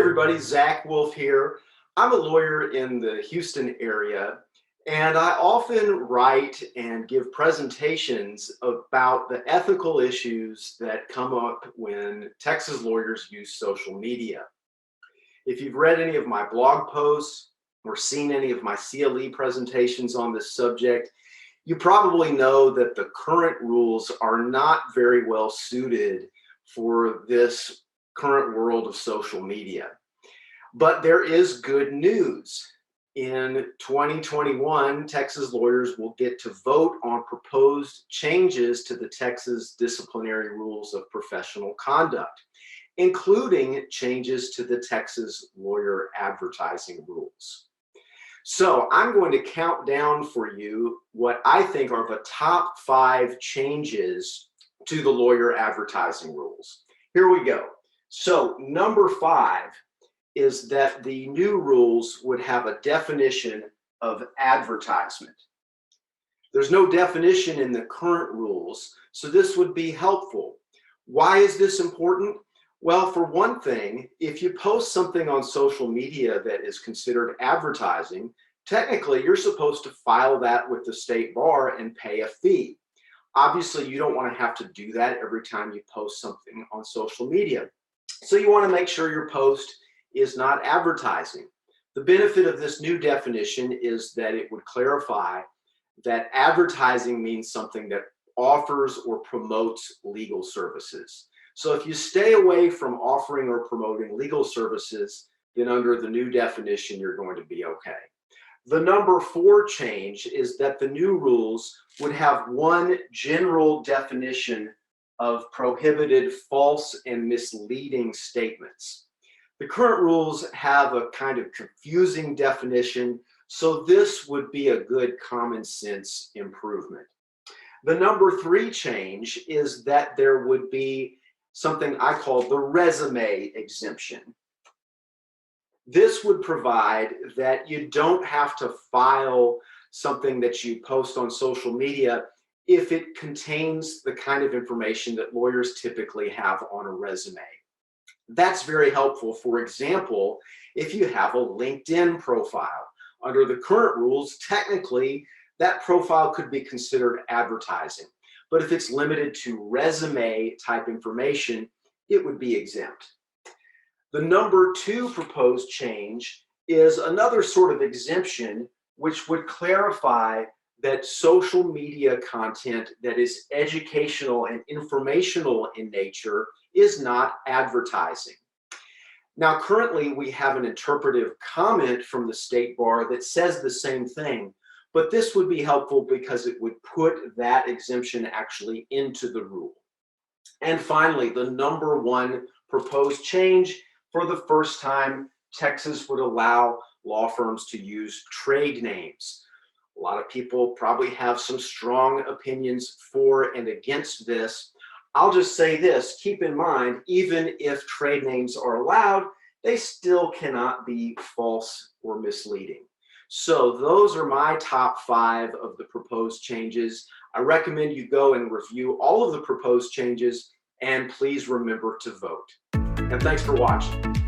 everybody, Zach Wolfe here. I'm a lawyer in the Houston area, and I often write and give presentations about the ethical issues that come up when Texas lawyers use social media. If you've read any of my blog posts or seen any of my CLE presentations on this subject, you probably know that the current rules are not very well suited for this current world of social media. But there is good news. In 2021, Texas lawyers will get to vote on proposed changes to the Texas disciplinary rules of professional conduct, including changes to the Texas lawyer advertising rules. So I'm going to count down for you what I think are the top 5 changes to the lawyer advertising rules. Here we go. So number 5 is that the new rules would have a definition of advertisement. There's no definition in the current rules, so this would be helpful. Why is this important? Well, for one thing, if you post something on social media that is considered advertising, technically you're supposed to file that with the state bar and pay a fee. Obviously, you don't want to have to do that every time you post something on social media. So you want to make sure your post is not advertising. The benefit of this new definition is that it would clarify that advertising means something that offers or promotes legal services. So if you stay away from offering or promoting legal services, then under the new definition, you're going to be okay. The number 4 change is that the new rules would have one general definition of prohibited false and misleading statements. The current rules have a kind of confusing definition, so this would be a good common sense improvement. The number 3 change is that there would be something I call the resume exemption. This would provide that you don't have to file something that you post on social media if it contains the kind of information that lawyers typically have on a resume. That's very helpful. For example, if you have a LinkedIn profile, under the current rules, technically that profile could be considered advertising. But if it's limited to resume type information, it would be exempt. The number 2 proposed change is another sort of exemption, which would clarify that social media content that is educational and informational in nature is not advertising. Now, currently we have an interpretive comment from the state bar that says the same thing, but this would be helpful because it would put that exemption actually into the rule. And finally, the number 1 proposed change, for the first time, Texas would allow law firms to use trade names. A lot of people probably have some strong opinions for and against this. I'll just say this, keep in mind, even if trade names are allowed, they still cannot be false or misleading. So those are my top 5 of the proposed changes. I recommend you go and review all of the proposed changes, and please remember to vote. And thanks for watching.